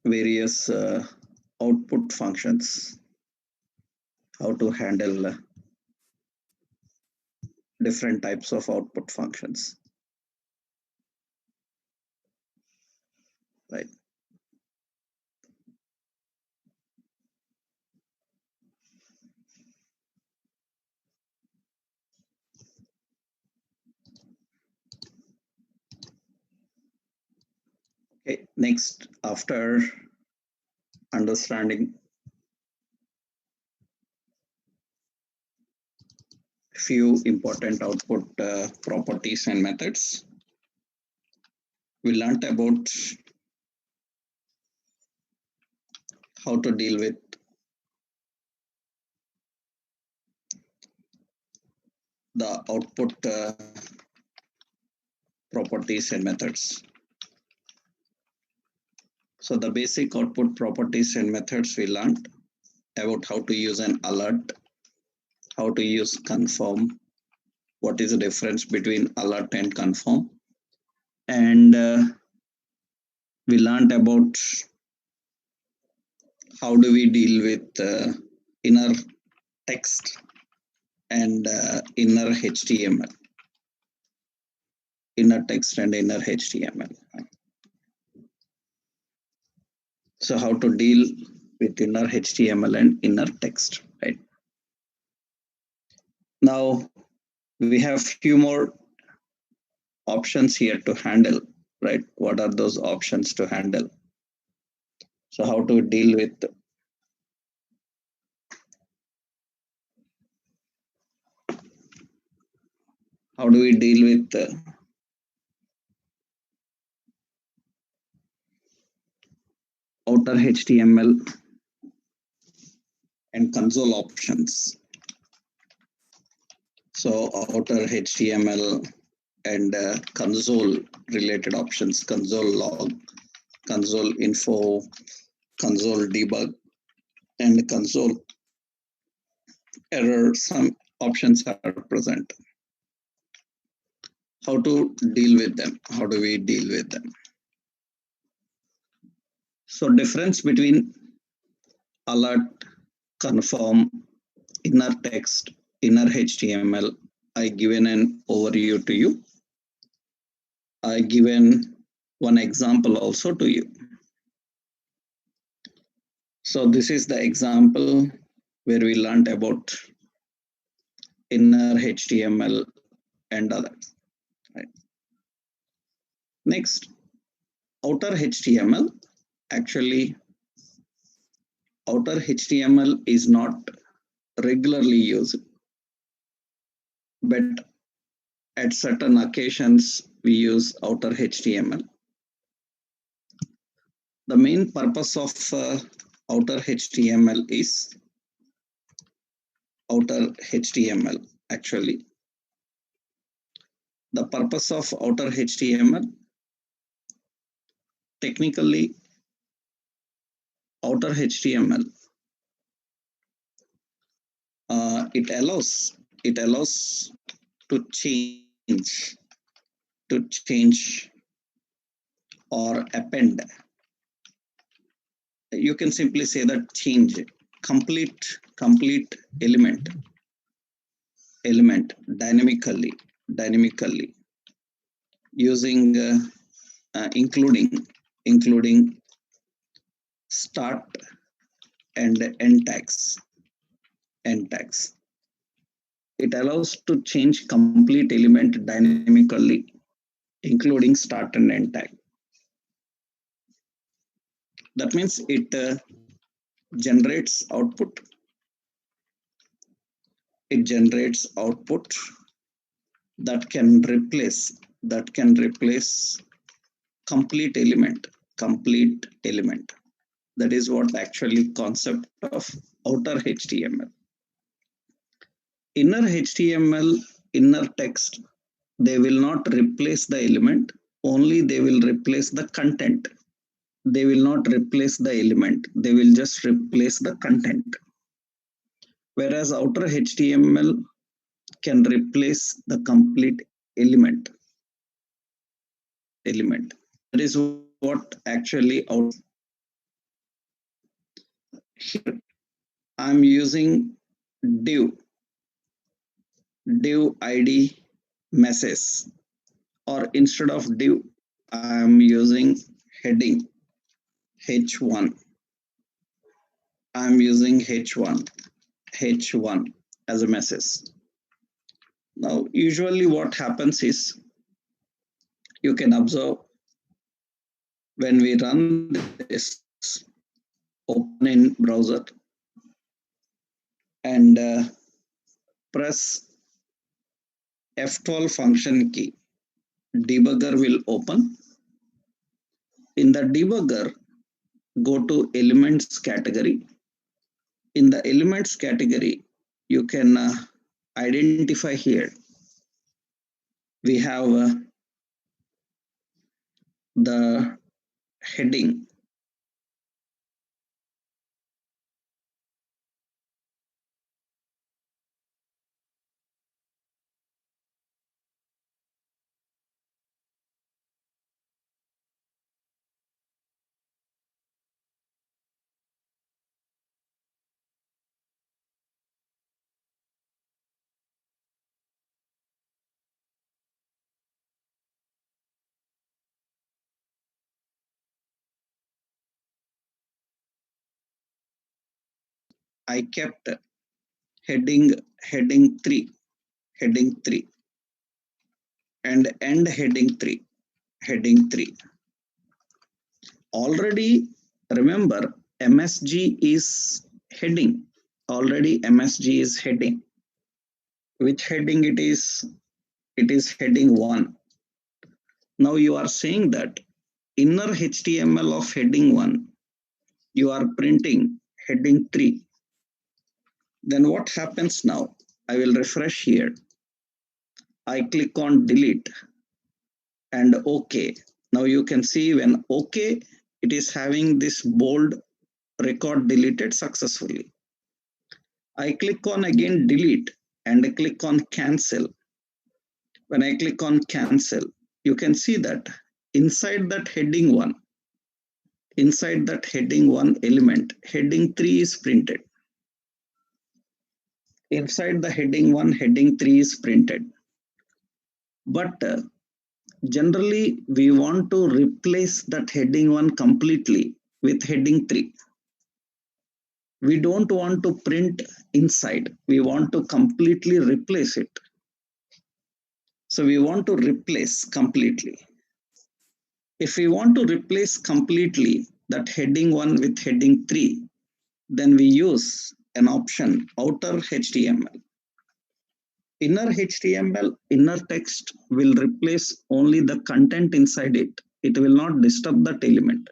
various output functions, how to handle different types of output functions, right? Okay, next, after understanding few important output properties and methods, we learned about how to deal with the output properties and methods. So the basic output properties and methods we learned about how to use an alert, how to use confirm, what is the difference between alert and confirm, and we learned about how do we deal with inner text and inner HTML, inner text and inner HTML. So how to deal with inner HTML and inner text, right? Now we have few more options here to handle, right? What are those options to handle? So how to deal with how do we deal with outer HTML and console options? So outer HTML and console related options, console log, console info, console debug, and console error, some options are present. How to deal with them? How do we deal with them? So difference between alert, confirm, inner text, inner HTML, I given an overview to you. I given one example also to you. So this is the example where we learned about inner HTML and others. Right. Next, outer HTML. Actually, outer HTML is not regularly used, but at certain occasions we use outer HTML. The main purpose of outer HTML is outer HTML actually. The purpose of outer HTML, technically outer HTML, it allows to change or append. You can simply say that change complete element dynamically using including start and end tags. It allows to change complete element dynamically, including start and end tag. That means it generates output. It generates output that can replace complete element. That is what actually concept of outer HTML. Inner HTML, inner text, they will not replace the element, only they will replace the content. They will not replace the element, they will just replace the content. Whereas outer HTML can replace the complete element. That is what actually here I'm using div id message, or instead of div I'm using heading h1. I'm using h1 as a message. Now usually what happens is, you can observe when we run this, open in browser and press F12 function key, debugger will open. In the debugger, go to elements category. In the elements category, you can identify here. We have the heading. I kept heading 3, and end heading 3. Already remember, MSG is heading. Already MSG is heading. Which heading it is? It is heading 1. Now you are saying that inner HTML of heading 1, you are printing heading 3. Then what happens now? I will refresh here. I click on delete and OK. Now you can see when OK, it is having this bold record deleted successfully. I click on again delete and click on cancel. When I click on cancel, you can see that inside that heading 1 element, heading 3 is printed. Inside the heading 1, heading 3 is printed. But generally, we want to replace that heading 1 completely with heading 3. We don't want to print inside. We want to completely replace it. So we want to replace completely. If we want to replace completely that heading 1 with heading 3, then we use an option, outer HTML. Inner HTML, inner text will replace only the content inside it. It will not disturb that element.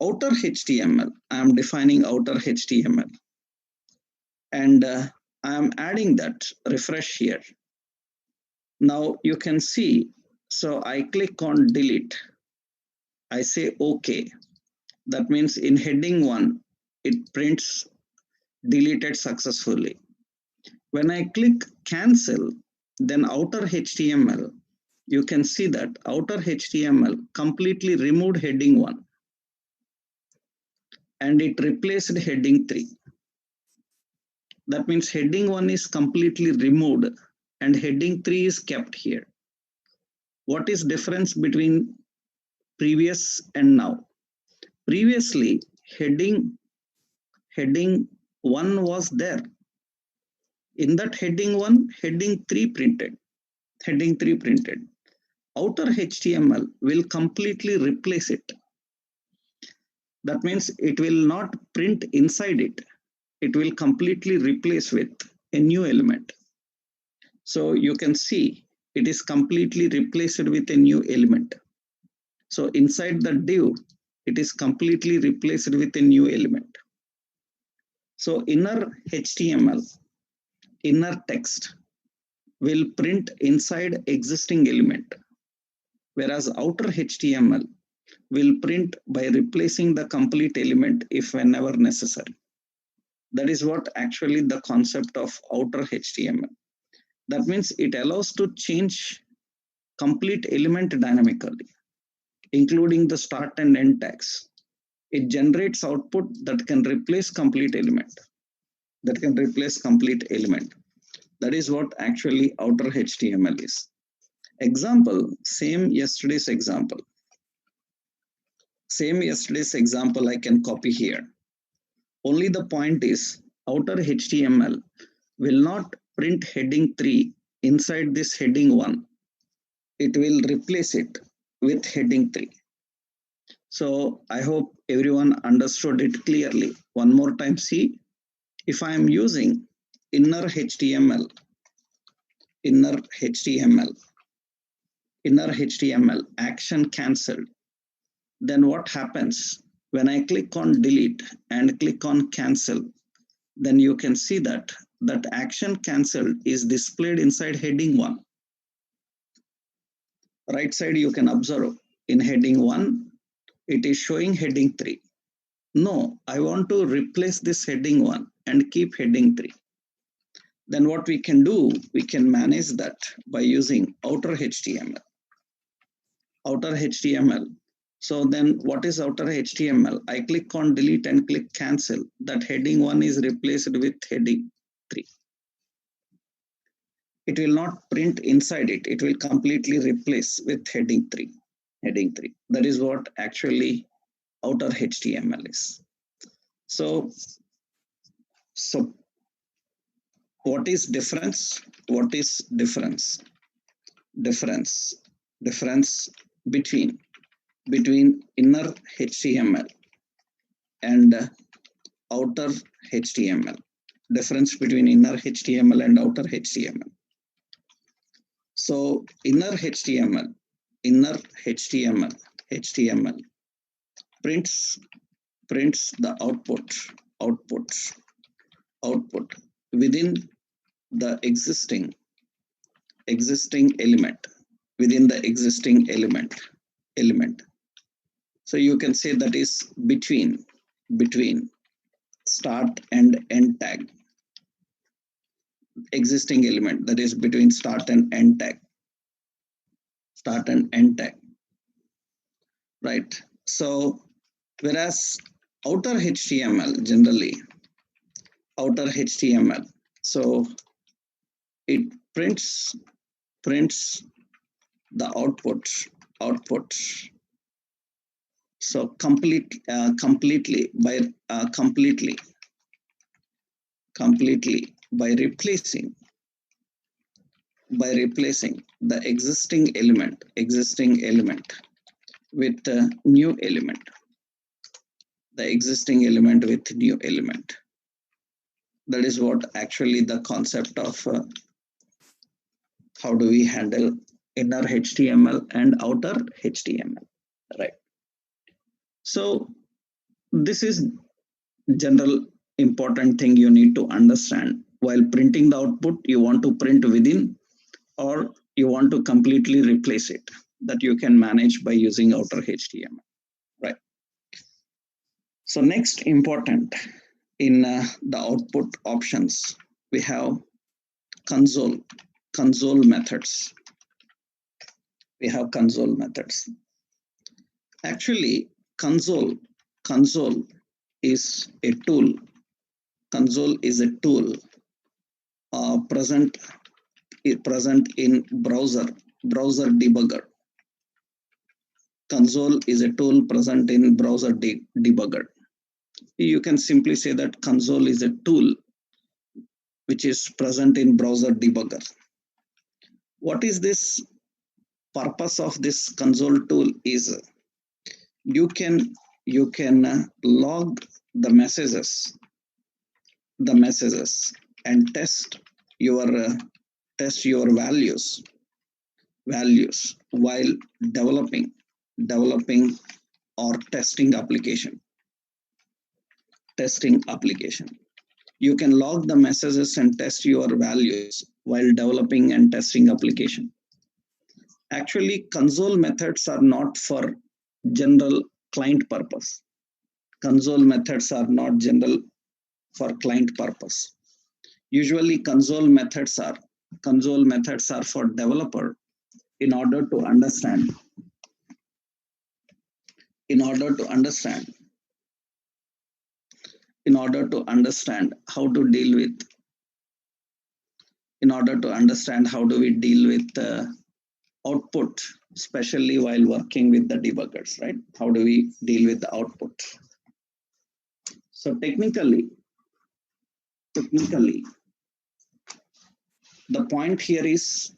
Outer HTML, I am defining outer HTML. And I am adding that, refresh here. Now you can see, so I click on delete. I say OK. That means in heading 1, it prints deleted successfully. When I click cancel, then outer HTML, you can see that outer HTML completely removed heading 1 and it replaced heading 3. That means heading 1 is completely removed and heading 3 is kept here. What is difference between previous and now? Previously, heading 1 was there. In that heading 1, heading 3 printed. Outer HTML will completely replace it. That means it will not print inside it. It will completely replace with a new element. So you can see it is completely replaced with a new element. So inside the div, it is completely replaced with a new element. So inner HTML, inner text will print inside existing element, whereas outer HTML will print by replacing the complete element if whenever necessary. That is what actually the concept of outer HTML. That means it allows to change complete element dynamically, including the start and end tags. It generates output that can replace complete element. That can replace complete element. That is what actually outer HTML is. Example, same yesterday's example. Same yesterday's example I can copy here. Only the point is outer HTML will not print heading 3 inside this heading 1. It will replace it with heading 3. So I hope everyone understood it clearly. One more time, see, if I am using inner HTML, inner HTML action cancelled, then what happens when I click on delete and click on cancel? Then you can see that that action cancelled is displayed inside heading 1. Right side you can observe in heading 1, it is showing heading 3. No, I want to replace this heading 1 and keep heading 3. Then what we can do, we can manage that by using outer HTML. Outer HTML. So then what is outer HTML? I click on delete and click cancel. That heading 1 is replaced with heading 3. It will not print inside it. It will completely replace with heading 3. Heading 3. That is what actually outer HTML is. So what is difference? What is difference? Difference between inner HTML and outer HTML. Difference between inner HTML and outer HTML. So inner HTML prints the output within the existing element, within the existing element. So you can say that is between start and end tag. Existing element, that is between start and end tag. Start and end tag. Right. So whereas outer HTML generally, outer HTML, so it prints the output. So completely by replacing the existing element with the new element. The existing element with new element. That is what actually the concept of how do we handle inner HTML and outer HTML, right? So this is general important thing you need to understand. While printing the output, you want to print within or you want to completely replace it. That you can manage by using outer HTML, right? So next important in the output options, we have console methods. We have console methods. Actually, console is a tool. Console is a tool present in browser debugger. Console is a tool present in browser debugger. You can simply say that console is a tool which is present in browser debugger. What is this purpose of this console tool is you can log the messages and test your values while developing or testing application. You can log the messages and test your values while developing and testing application. Actually, console methods are not for general client purpose. Console methods are not general for client purpose. Usually console methods are for developer in order to understand in order to understand how to deal with, how do we deal with output, especially while working with the debuggers, right? How do we deal with the output? So technically, the point here is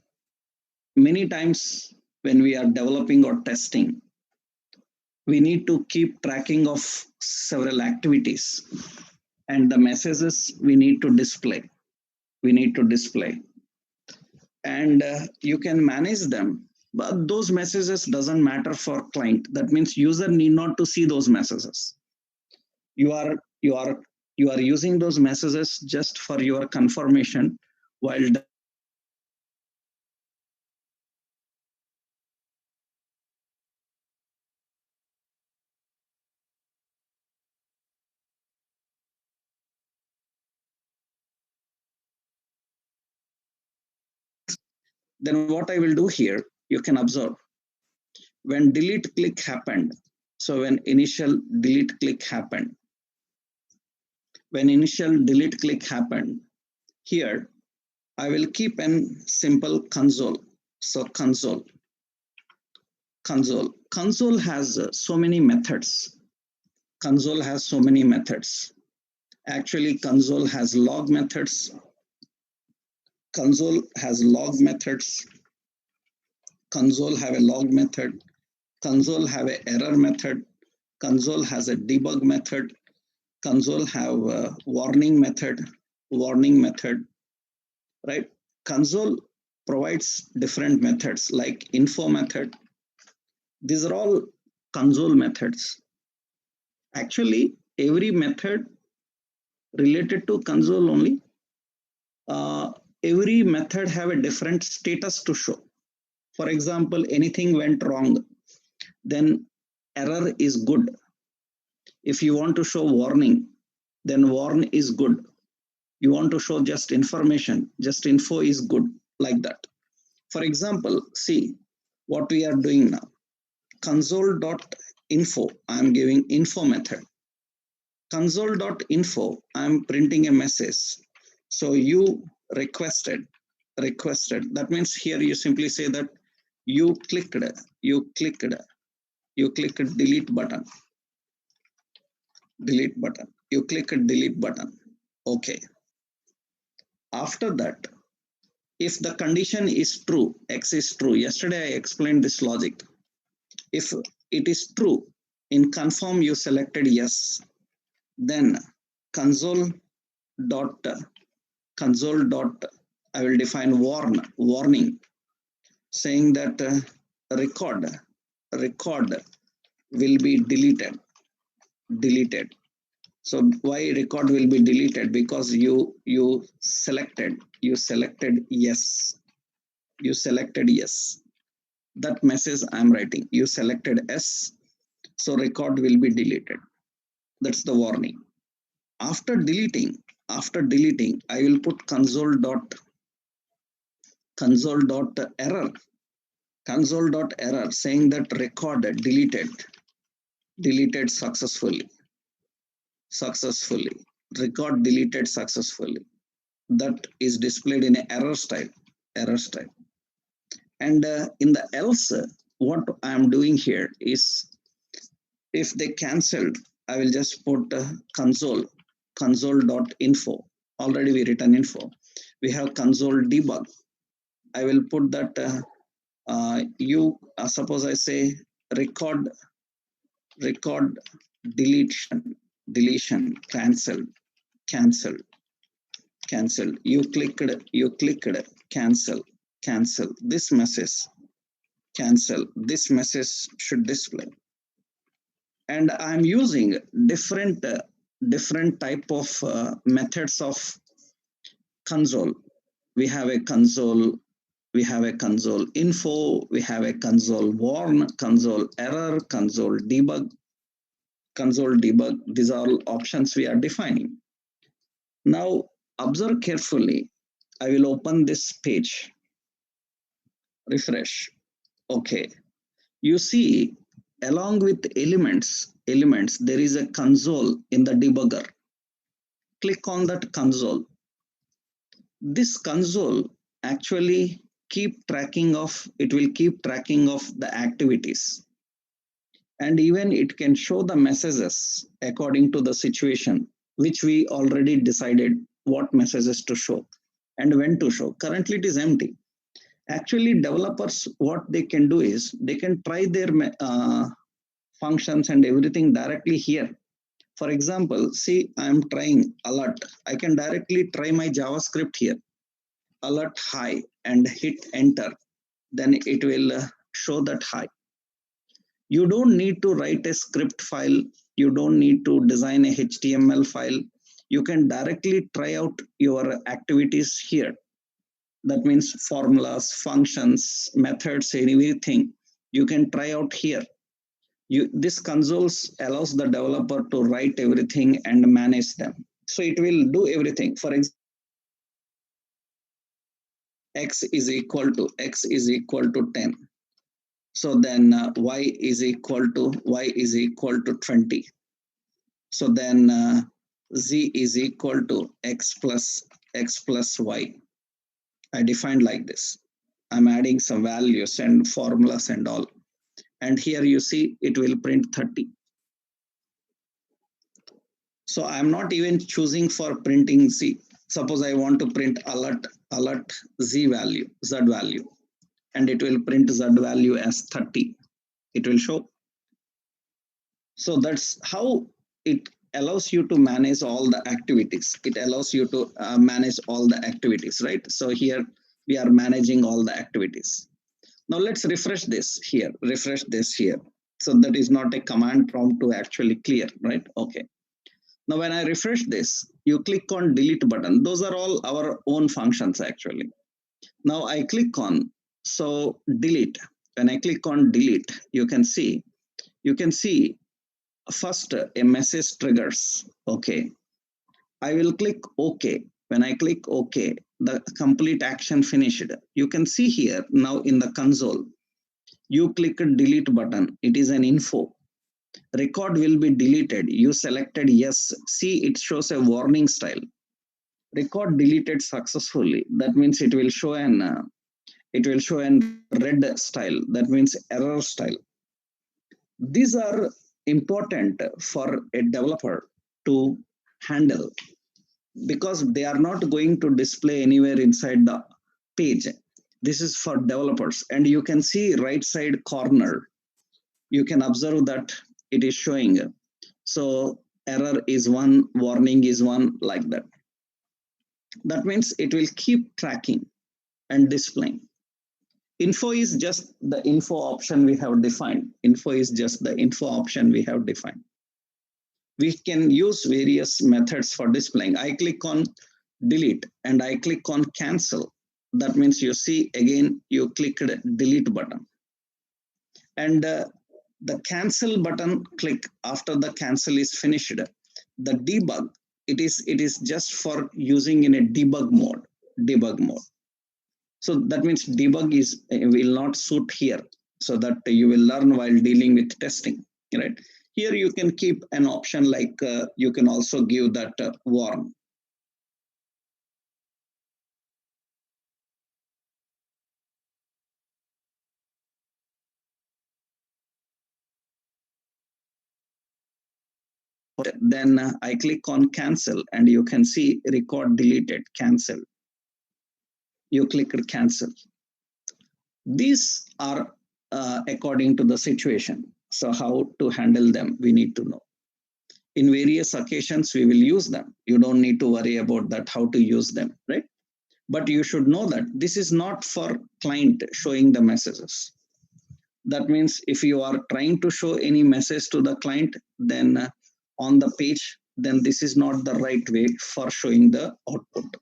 many times when we are developing or testing, we need to keep tracking of several activities and the messages we need to display. And you can manage them, but those messages doesn't matter for client. That means user need not to see those messages. You are using those messages just for your confirmation while then what I will do here, you can observe when delete click happened. So when initial delete click happened, here I will keep an simple console. So console has so many methods. Actually, console has log methods. Console have a log method. Console have a error method. Console has a debug method. Console have a warning method, right? Console provides different methods like info method. These are all console methods. Actually, every method related to console only. Every method have a different status to show. For example, anything went wrong, then error is good. If you want to show warning, then warn is good. You want to show just information, just info is good, like that. For example, see what we are doing now. Console.info, I'm giving info method. Console.info, I'm printing a message. So you requested. That means here you simply say that you clicked delete button. You click delete button. Okay. After that, if the condition is true, X is true. Yesterday I explained this logic. If it is true, in confirm you selected yes. Then console dot I will define warning, saying that record will be deleted. So why record will be deleted? Because you selected yes. That message I'm writing. You selected yes, so record will be deleted. That's the warning. After deleting, I will put console dot error saying that record deleted successfully. Record deleted successfully. That is displayed in an error style. And in the else, what I am doing here is, if they cancelled, I will just put console.info. Already we written info. We have console debug. I will put that suppose I say record deletion, cancelled. You clicked cancel. This message should display. And I'm using different type of methods of console. We have a console info, we have a console warn, console error, console debug. These are all options we are defining. Now observe carefully. I will open this page. Refresh. Okay. You see, along with elements, there is a console in the debugger. click on that console. This console actually it will keep tracking of the activities. And even it can show the messages according to the situation, which we already decided what messages to show and when to show. Currently it is empty. Actually, developers, what they can do is they can try their functions and everything directly here. For example, see, I'm trying alert. I can directly try my JavaScript here, alert hi, and hit enter. Then it will show that hi. You don't need to write a script file. You don't need to design a HTML file. You can directly try out your activities here. That means formulas, functions, methods, anything you can try out here. This consoles allows the developer to write everything and manage them. So it will do everything. For example, x is equal to 10. So then y is equal to 20. So then z is equal to x plus y. I defined like this. I'm adding some values and formulas and all. And here you see it will print 30. So I'm not even choosing for printing z. Suppose I want to print alert z value, and it will print z value as 30. It will show. So that's how it allows you to manage all the activities. It allows you to manage all the activities, right? So here we are managing all the activities. Now let's refresh this here. So that is not a command prompt to actually clear, right? Okay. Now when I refresh this, you click on delete button. Those are all our own functions actually. Now I click on, so delete. When I click on delete, you can see first a message triggers. Okay. I will click OK. When I click OK, the complete action finished. You can see here now in the console, you click a delete button. It is an info. Record will be deleted. You selected yes. See, it shows a warning style. Record deleted successfully. That means it will show an red style. That means error style. These are important for a developer to handle because they are not going to display anywhere inside the page. This is for developers. And you can see right side corner, you can observe that it is showing. So error is 1, warning is 1, like that. That means it will keep tracking and displaying. Info is just the info option we have defined. We can use various methods for displaying. I click on delete and I click on cancel. That means you see again, you clicked delete button. And the cancel button click after the cancel is finished. The debug, it is just for using in a debug mode. So that means debug will not suit here, so that you will learn while dealing with testing, right? Here you can keep an option like you can also give that warn. Then I click on cancel and you can see record deleted, cancel. You click cancel. These are according to the situation. So how to handle them, we need to know. In various occasions, we will use them. You don't need to worry about that, how to use them, right? But you should know that this is not for client showing the messages. That means if you are trying to show any message to the client, then on the page, then this is not the right way for showing the output.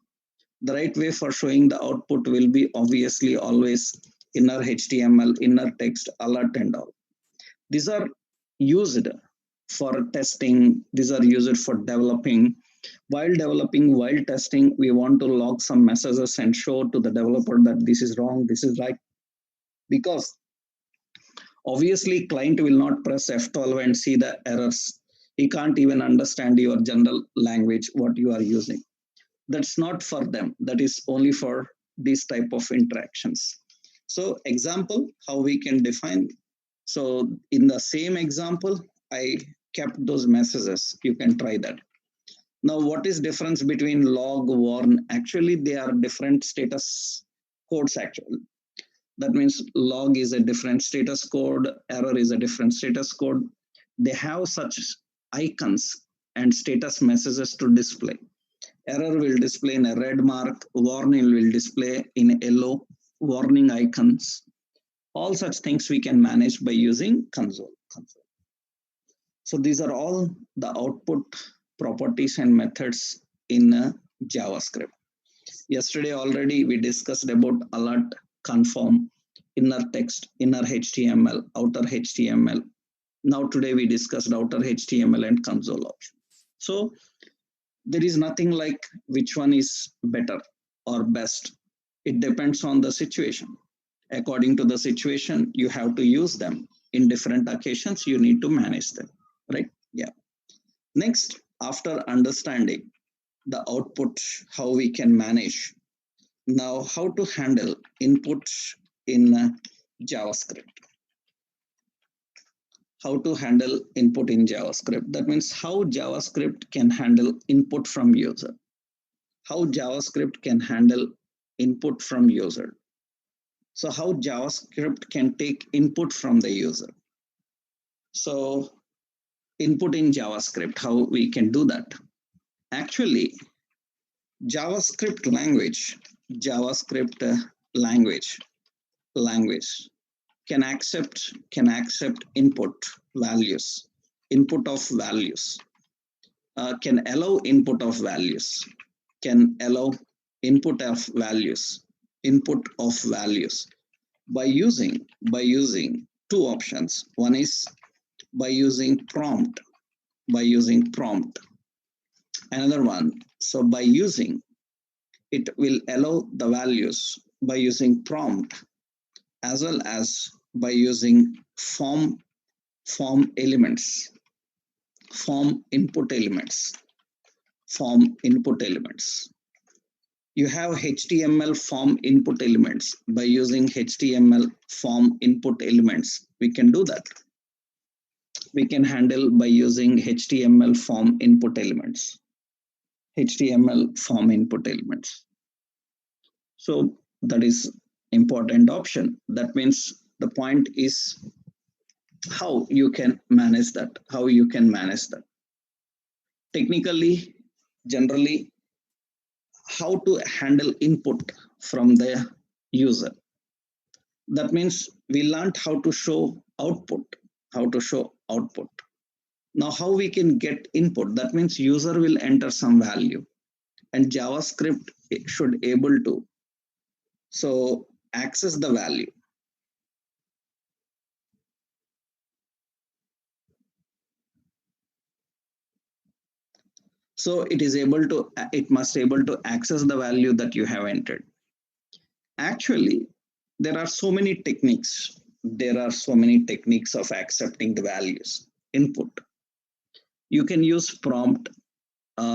The right way for showing the output will be obviously always inner HTML, inner text, alert and all. These are used for testing. These are used for developing. While testing, we want to log some messages and show to the developer that this is wrong, this is right. Because obviously client will not press F12 and see the errors. He can't even understand your general language, what you are using. That's not for them. That is only for these type of interactions. So example, how we can define. So in the same example, I kept those messages. You can try that. Now, what is difference between log, warn? Actually, they are different status codes actually. That means log is a different status code, error is a different status code. They have such icons and status messages to display. Error will display in a red mark, warning will display in yellow, warning icons. All such things we can manage by using console. So these are all the output properties and methods in JavaScript. Yesterday already we discussed about alert, conform, inner text, inner HTML, outer HTML. Now today we discussed outer HTML and console option. So there is nothing like which one is better or best. It depends on the situation. According to the situation, you have to use them. In different occasions, you need to manage them, right? Yeah. Next, after understanding the output, how we can manage. Now, how to handle input in JavaScript. How to handle input in JavaScript. That means how JavaScript can handle input from user. How JavaScript can handle input from user. So how JavaScript can take input from the user. So input in JavaScript, how we can do that. Actually, JavaScript language can accept input values, input of values, can allow input of values, can allow input of values by using two options. One is by using prompt. Another one, so by using, it will allow the values by using prompt, as well as by using form elements, form input elements. You have HTML form input elements. By using HTML form input elements, we can do that. We can handle by using HTML form input elements. So that is important option. That means the point is how you can manage that. Technically, generally, how to handle input from the user. That means we learned how to show output. Now, how we can get input? That means user will enter some value, and JavaScript should able to so access the value. So it must able to access the value that you have entered. Actually, there are so many techniques. Of accepting the values, input. You can use prompt,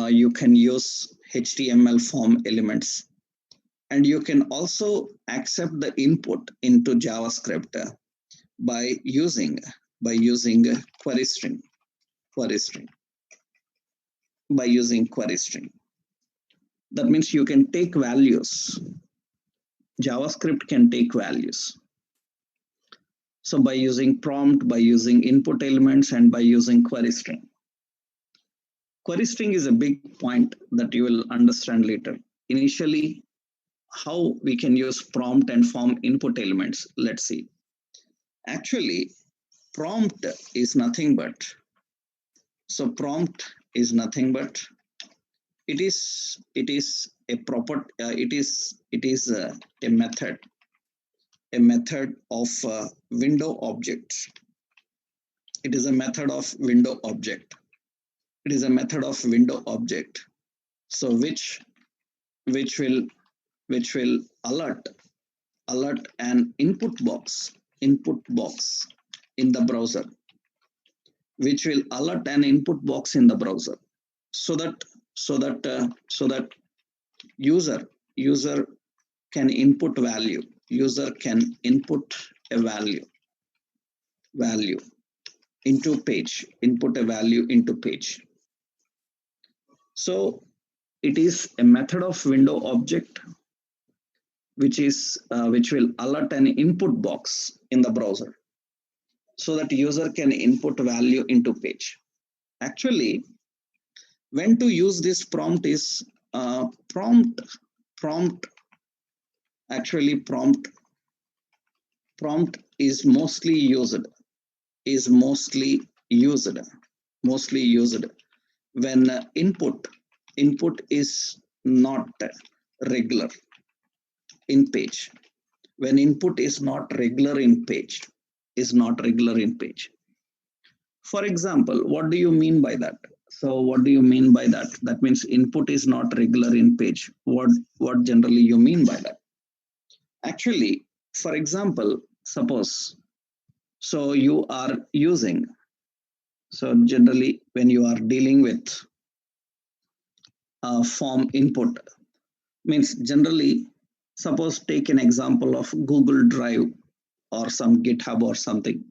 you can use HTML form elements, and you can also accept the input into JavaScript by using query string. That means you can take values. JavaScript can take values. So by using prompt, by using input elements, and by using query string. Query string is a big point that you will understand later. Initially, how we can use prompt and form input elements. Let's see. Actually, prompt is nothing but it is a proper it is a method of window object. It is a method of window object. So which will alert an input box in the browser. which will alert an input box in the browser, so that user can input value. User can input a value into page, input a value into page. So it is a method of window object which will alert an input box in the browser, so that user can input value into page. Actually, when to use this prompt is prompt actually prompt is mostly used when input is not regular in page. When input is not regular in page, For example, what do you mean by that? So what do you mean by that? That means input is not regular in page. What generally you mean by that? Actually, for example, suppose, so you are using, so generally when you are dealing with form input, means generally, suppose take an example of Google Drive or some GitHub or something.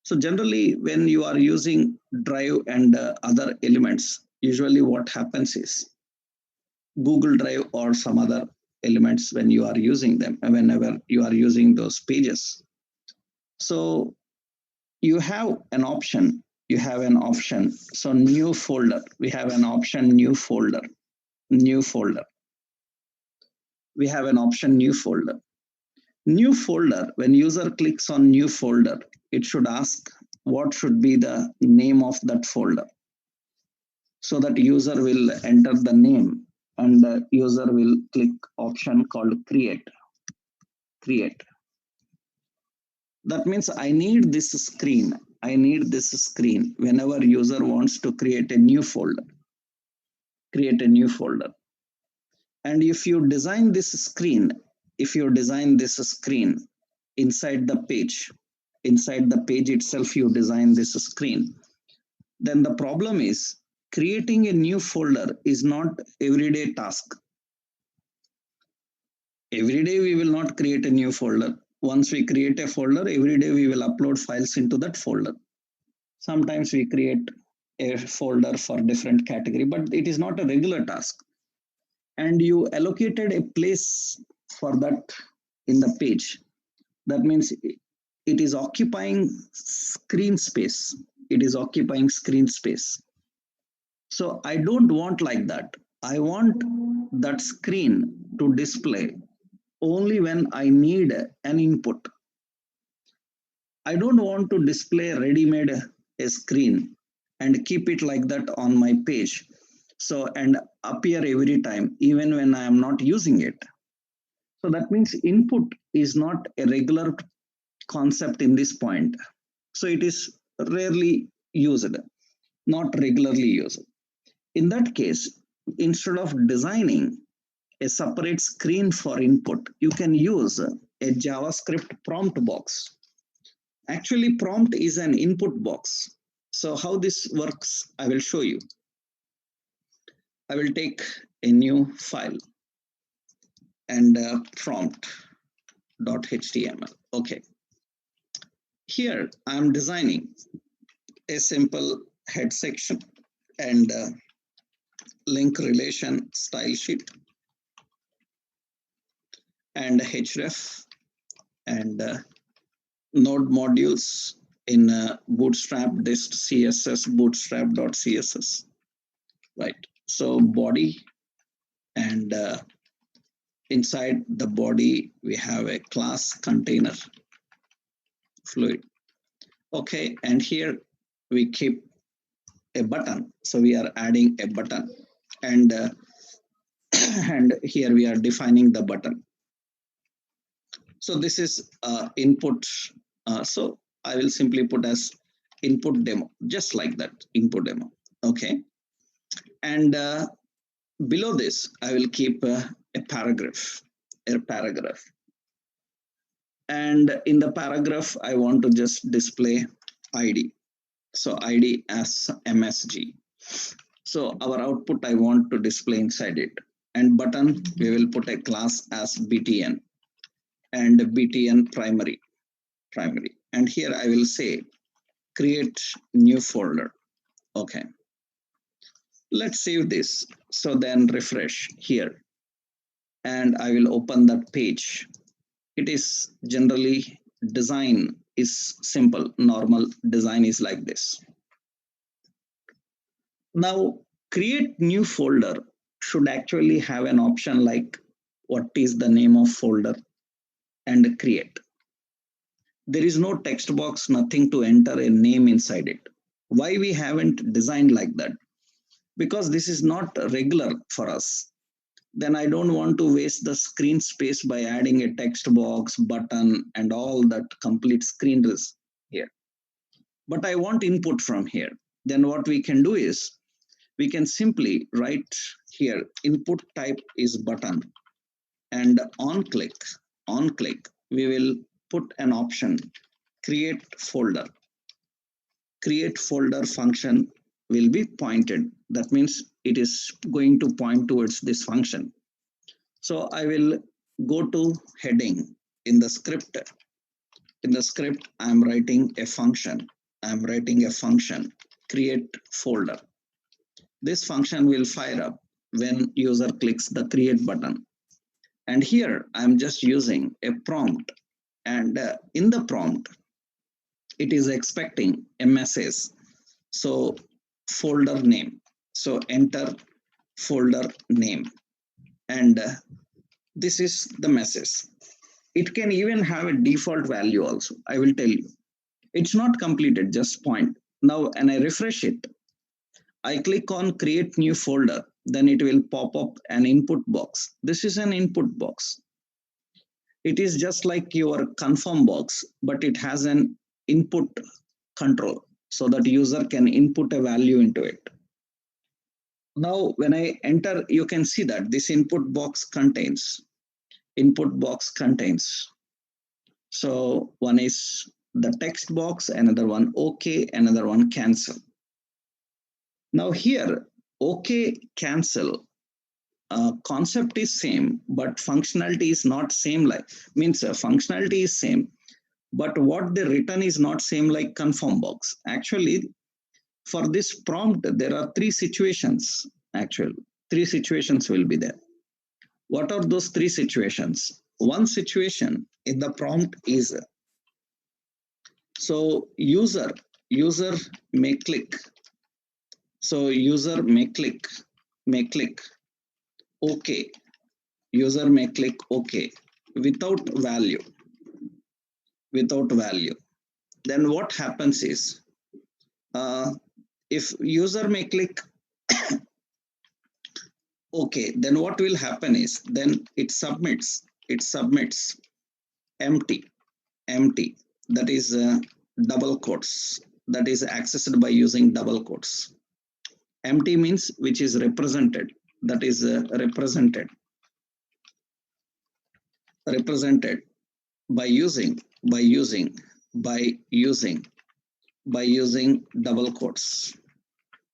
So generally when you are using Drive and other elements, usually what happens is Google Drive or some other elements, when you are using them, whenever you are using those pages, so you have an option. So new folder, we have an option new folder. We have an option new folder. New folder, when user clicks on new folder, it should ask what should be the name of that folder. So that user will enter the name and the user will click option called create. That means I need this screen whenever user wants to create a new folder. And if you design this screen inside the page itself, you design this screen, then the problem is creating a new folder is not everyday task. Every day we will not create a new folder. Once we create a folder, every day we will upload files into that folder. Sometimes we create a folder for different category, but it is not a regular task. And you allocated a place for that in the page. That means it is occupying screen space. So I don't want like that. I want that screen to display only when I need an input. I don't want to display ready-made a screen and keep it like that on my page. So, and appear every time, even when I am not using it. So that means input is not a regular concept in this point. So it is rarely used, not regularly used. In that case, instead of designing a separate screen for input, you can use a JavaScript prompt box. Actually, prompt is an input box. So how this works, I will show you. I will take a new file and prompt.html. Okay. Here I am designing a simple head section and link relation style sheet and href and node modules in bootstrap dist css bootstrap.css, right? So body, and inside the body we have a class container fluid. Okay, and here we keep a button. So we are adding a button, and and here we are defining the button. So this is input. So I will simply put as input demo, just like that, input demo. Okay, and below this I will keep a paragraph. And in the paragraph I want to just display ID. So ID as MSG. So our output I want to display inside it. And button, we will put a class as BTN and BTN primary. And here I will say create new folder. Okay. Let's save this. So then refresh here and I will open that page. It is generally design is simple. Normal design is like this. Now create new folder should actually have an option like what is the name of folder and create. There is no text box, nothing to enter a name inside it. Why we haven't designed like that? Because this is not regular for us. Then I don't want to waste the screen space by adding a text box, button, and all that complete screen is here. But I want input from here. Then what we can do is we can simply write here input type is button, and on click, we will put an option create folder. Create folder function will be pointed. That means it is going to point towards this function. So I will go to heading in the script. In the script, I'm writing a function. Create folder. This function will fire up when user clicks the create button. And here I'm just using a prompt. And in the prompt, it is expecting a message. So folder name. So enter folder name. And this is the message. It can even have a default value also. I will tell you. It's not completed, just point. Now, when I refresh it, I click on create new folder, then it will pop up an input box. This is an input box. It is just like your confirm box, but it has an input control so that user can input a value into it. Now, when I enter, you can see that this input box contains. So one is the text box, another one OK, another one cancel. Now here, OK, cancel. Concept is same, but functionality is not same. Like means functionality is same, but what they written is not same like confirm box. Actually, for this prompt, there are three situations. Actually, three situations will be there. What are those three situations? One situation in the prompt is so user may click. So user may click OK. User may click OK without value. Then what happens is if user may click OK, then what will happen is then it submits empty. That is double quotes. That is accessed by using double quotes. Empty means which is represented. That is represented by using double quotes.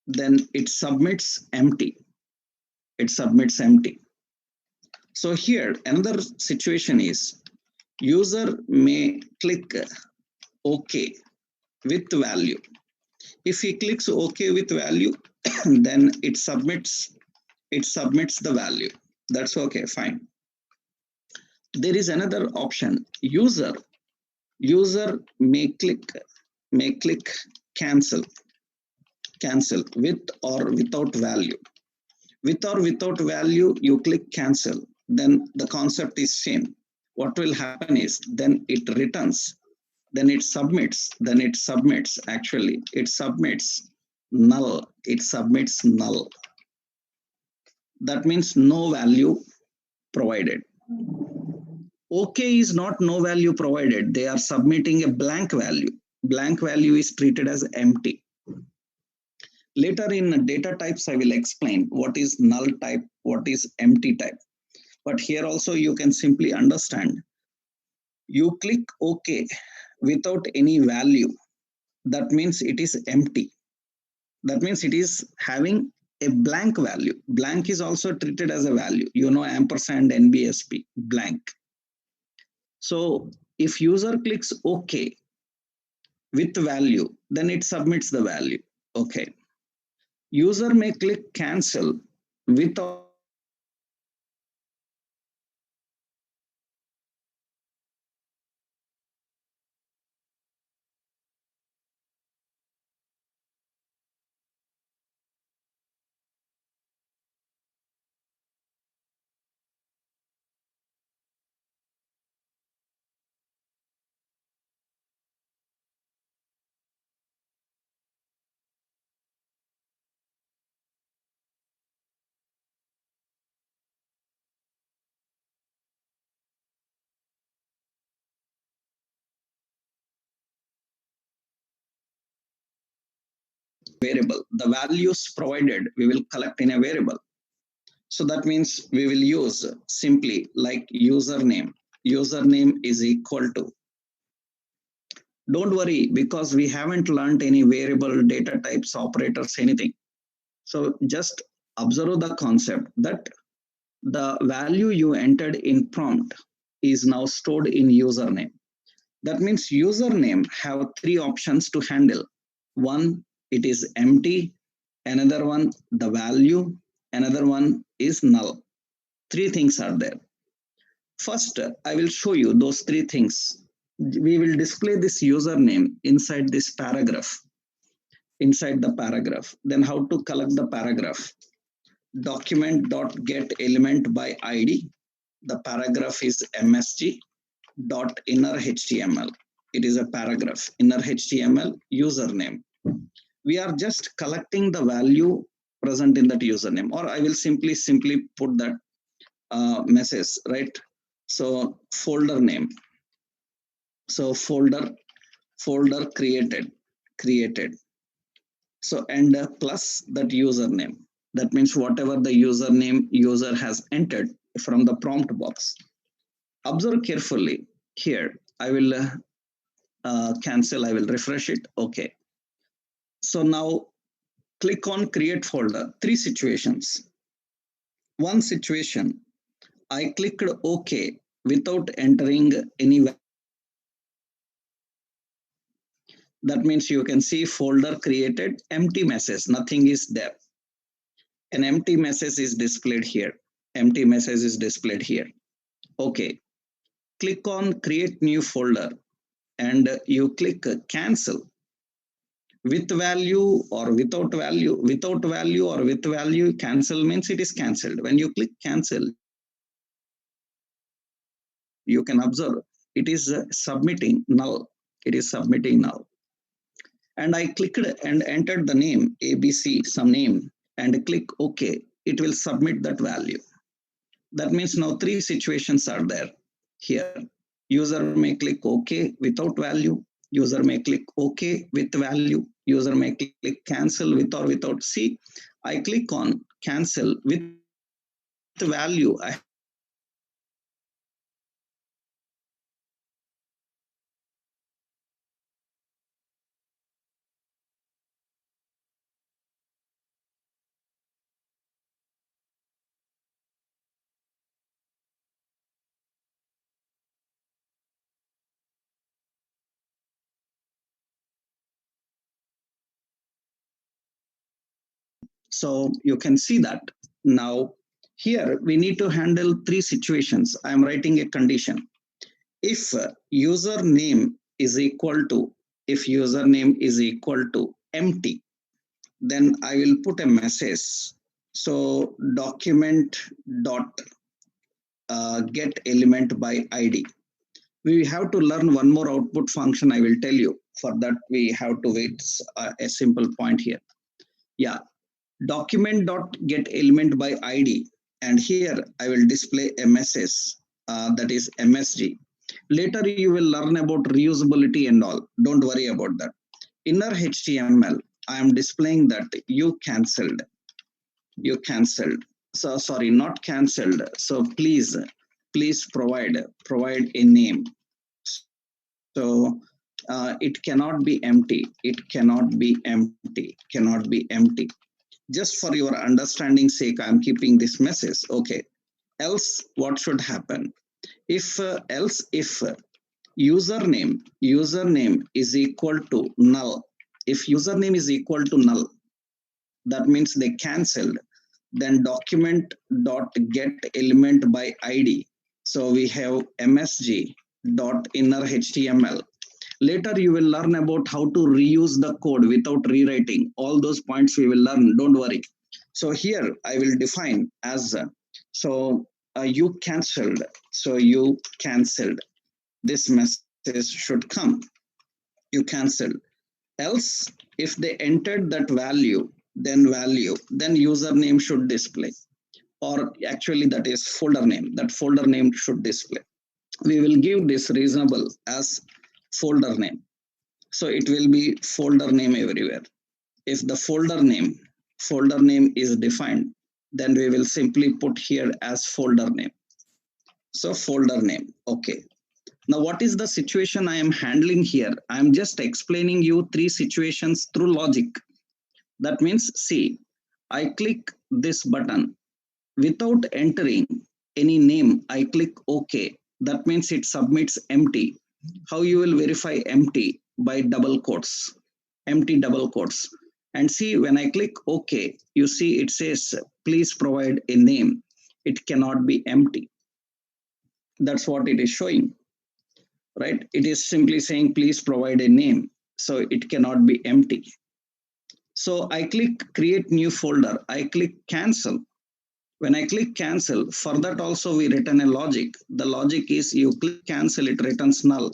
Then it submits empty. So here another situation is user may click OK with value. If he clicks OK with value, then it submits the value. That's okay, fine. There is another option. User may click cancel with or without value. With or without value, you click cancel. Then the concept is same. What will happen is then it returns. Then it submits actually. It submits null. That means no value provided. OK is not no value provided. They are submitting a blank value. Blank value is treated as empty. Later in data types, I will explain what is null type, what is empty type. But here also you can simply understand. You click OK without any value. that means it is empty. That means it is having a blank value. Blank is also treated as a value. Ampersand NBSP, blank. So if user clicks OK with value, then it submits the value. Okay. User may click cancel without variable. The values provided we will collect in a variable. So that means we will use simply like username. Username is equal to. Don't worry, because we haven't learned any variable data types, operators, anything. So just observe the concept that the value you entered in prompt is now stored in username. That means username have three options to handle. One, it is empty. Another one, the value. Another one is null. Three things are there. First, I will show you those three things. We will display this username inside this paragraph, inside the paragraph. Then how to collect the paragraph? Document.get element by ID. The paragraph is MSG dot inner HTML. It is a paragraph, inner HTML username. We are just collecting the value present in that username, or I will simply put that message, right? So folder name. So folder created. So and plus that username. That means whatever the username user has entered from the prompt box. Observe carefully here. I will cancel. I will refresh it. Okay. So now click on create folder. Three situations. One situation, I clicked OK without entering any. That means you can see folder created, empty message, nothing is there. An empty message is displayed here. Empty message is displayed here. Okay. Click on create new folder and you click cancel. With value or without value, or with value, cancel means it is cancelled. When you click cancel, you can observe it is submitting null. It is submitting null. And I clicked and entered the name ABC, some name, and click OK. It will submit that value. That means now three situations are there here. User may click OK without value. User may click OK with value. User may click cancel with or without. See, I click on cancel with value. So you can see that now here we need to handle three situations. I am writing a condition. If username is equal to, empty, then I will put a message. So document dot get element by ID. We have to learn one more output function. I will tell you. For that, we have to wait a simple point here. Yeah, document dot get element by ID, and here I will display a message that is MSG. Later you will learn about reusability and all. Don't worry about that. Inner HTML, I am displaying that you cancelled. So sorry, not cancelled. So please provide a name. So it cannot be empty. It cannot be empty. Cannot be empty. Just for your understanding sake, I'm keeping this message. Okay. Else, what should happen? If else if username is equal to null. If username is equal to null, that means they cancelled. Then document dot get element by ID. So we have msg dot inner html. Later you will learn about how to reuse the code without rewriting. All those points we will learn, don't worry. So here I will define as you cancelled. So you cancelled. This message should come. You cancelled. Else, if they entered that value, then username should display. Or actually that is folder name. That folder name should display. We will give this reasonable as folder name. So it will be folder name everywhere. If the folder name is defined, then we will simply put here as folder name. So folder name. Okay. Now, what is the situation I am handling here? I am just explaining you three situations through logic. That means, see, I click this button without entering any name. I click OK. That means it submits empty. How you will verify empty? By double quotes, empty double quotes. And see, when I click OK, you see it says, please provide a name. It cannot be empty. That's what it is showing. Right? It is simply saying, please provide a name. So it cannot be empty. So I click create new folder. I click cancel. When I click cancel, for that also we written a logic. The logic is you click cancel, it returns null.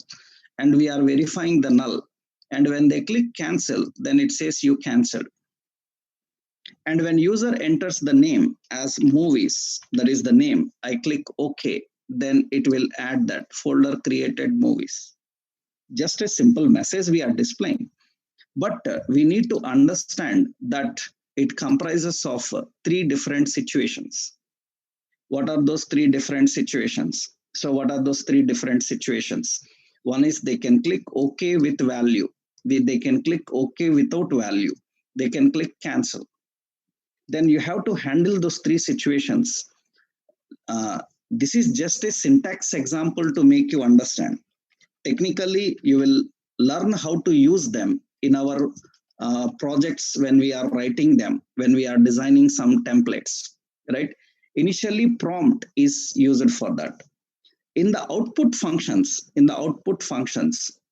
And we are verifying the null. And when they click cancel, then it says you canceled. And when user enters the name as movies, that is the name, I click OK. Then it will add that folder created movies. Just a simple message we are displaying. But we need to understand that it comprises of three different situations. What are those three different situations? So what are those three different situations? One is they can click OK with value. They can click OK without value. They can click cancel. Then you have to handle those three situations. This is just a syntax example to make you understand. Technically, you will learn how to use them in our projects when we are writing them, when we are designing some templates, right? Initially, prompt is used for that. In the output functions,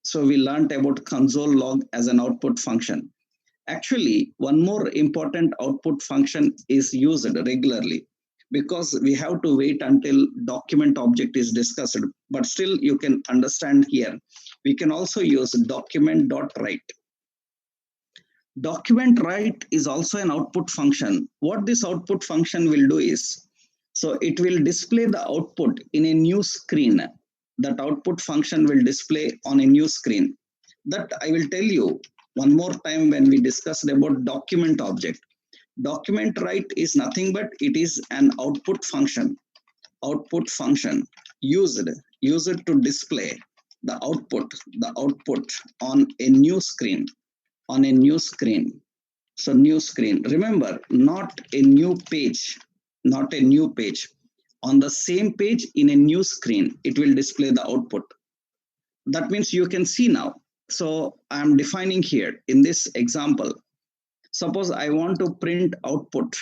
so we learned about console log as an output function. Actually, one more important output function is used regularly because we have to wait until document object is discussed. But still, you can understand here. We can also use document.write. Document write is also an output function. What this output function will do is, so it will display the output in a new screen. That output function will display on a new screen. That I will tell you one more time when we discussed about document object. Document write is nothing but it is an output function. Output function used to display the output on a new screen. On a new screen. So new screen. Remember, not a new page. Not a new page. On the same page in a new screen, it will display the output. That means you can see now. So I'm defining here in this example. Suppose I want to print output.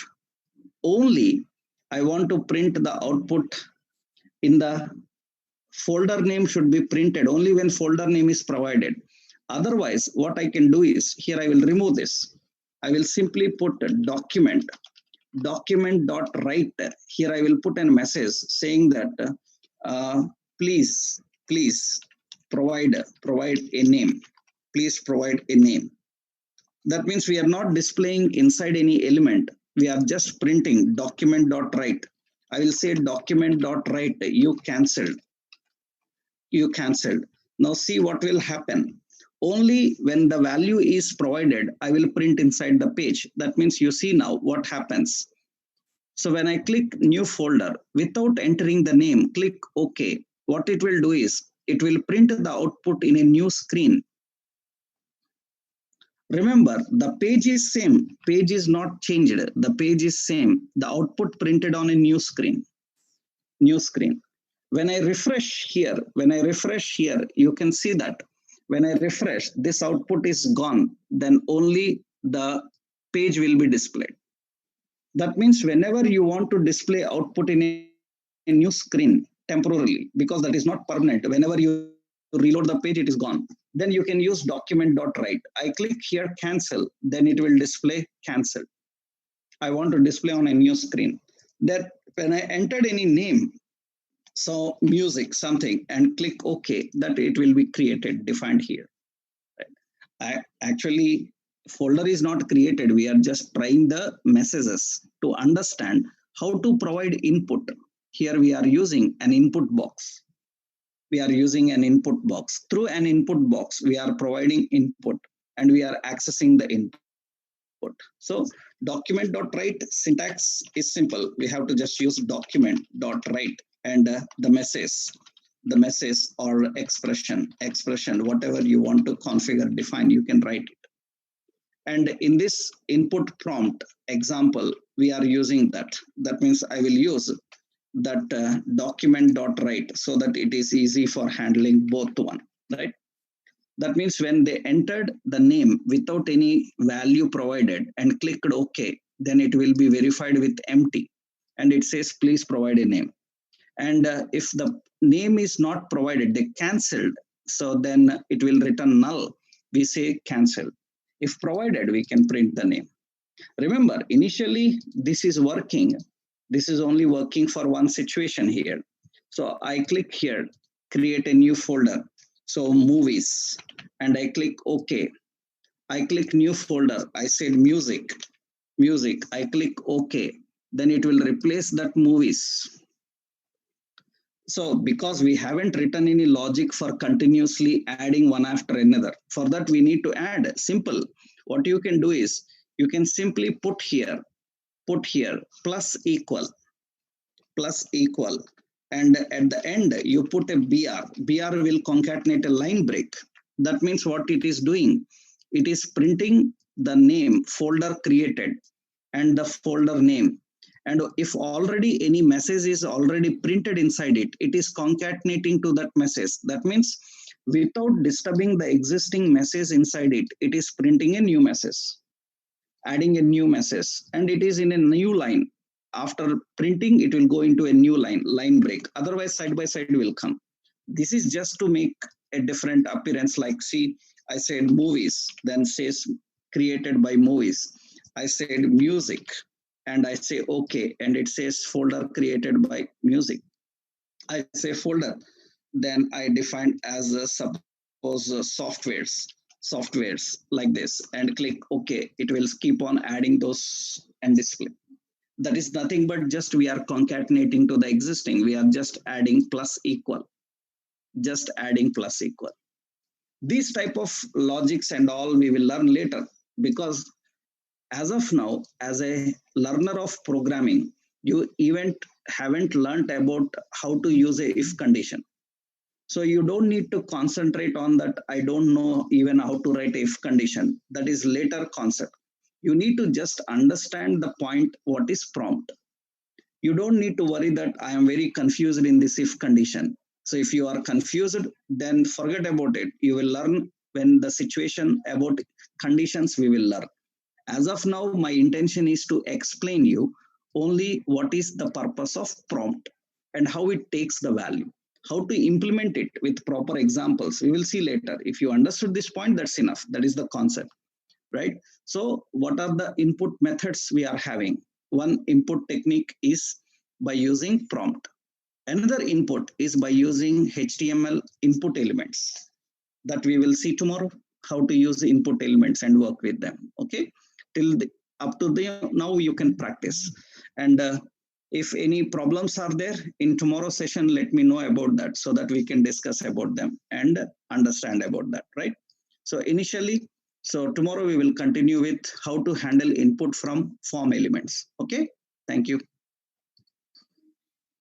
Only I want to print the output in the folder name should be printed only when folder name is provided. Otherwise, what I can do is, here I will remove this. I will simply put document.write. Here I will put a message saying that please provide a name. Please provide a name. That means we are not displaying inside any element. We are just printing document.write. I will say document.write. You cancelled. You cancelled. Now see what will happen. Only when the value is provided, I will print inside the page. That means you see now what happens. So when I click new folder, without entering the name, click OK. What it will do is, it will print the output in a new screen. Remember, the page is same. Page is not changed. The page is same. The output printed on a new screen. New screen. When I refresh here, you can see that when I refresh, this output is gone. Then only the page will be displayed. That means whenever you want to display output in a new screen temporarily, because that is not permanent, whenever you reload the page, it is gone. Then you can use document.write. I click here cancel, then it will display cancel. I want to display on a new screen. That when I entered any name, so music something, and click OK, that it will be created, defined here. Actually, folder is not created. We are just trying the messages to understand how to provide input. Here we are using an input box. We are using an input box. Through an input box, we are providing input and we are accessing the input. So document.write syntax is simple. We have to just use document.write and the message or expression, whatever you want to configure, define, you can write it. And in this input prompt example, we are using that. That means I will use that document.write so that it is easy for handling both one, right? That means when they entered the name without any value provided and clicked OK, then it will be verified with empty. And it says, please provide a name. And if the name is not provided, they cancelled. So then it will return null. We say cancel. If provided, we can print the name. Remember, initially, this is working. This is only working for one situation here. So I click here, create a new folder. So movies, and I click OK. I click new folder. I said music. I click OK. Then it will replace that movies. So because we haven't written any logic for continuously adding one after another, for that we need to add simple. What you can do is you can simply put here plus equal, and at the end you put a br will concatenate a line break. That means what it is doing, it is printing the name folder created and the folder name, and if already any message is already printed inside it, it is concatenating to that message. That means without disturbing the existing message inside it, it is printing a new message, adding a new message, and it is in a new line. After printing, it will go into a new line break. Otherwise, side by side will come. This is just to make a different appearance. Like, see, I said movies, then says created by movies. I said music, and I say okay, and it says folder created by music. I say folder, then I define as suppose softwares like this, and click OK. It will keep on adding those and display. That is nothing but just we are concatenating to the existing. We are just adding plus equal. These type of logics and all we will learn later, because as of now, as a learner of programming, you even haven't learned about how to use a if condition. So you don't need to concentrate on that. I don't know even how to write if condition. That is later concept. You need to just understand the point, what is prompt. You don't need to worry that I am very confused in this if condition. So if you are confused, then forget about it. You will learn when the situation about conditions we will learn. As of now, my intention is to explain you only what is the purpose of prompt and how it takes the value. How to implement it with proper examples, we will see later. If you understood this point, that's enough. That is the concept, right? So what are the input methods we are having? One input technique is by using prompt. Another input is by using HTML input elements that we will see tomorrow, how to use the input elements and work with them. Okay, up to now you can practice. And if any problems are there in tomorrow's session, let me know about that so that we can discuss about them and understand about that, right? So initially, so tomorrow we will continue with how to handle input from form elements. Okay, thank you.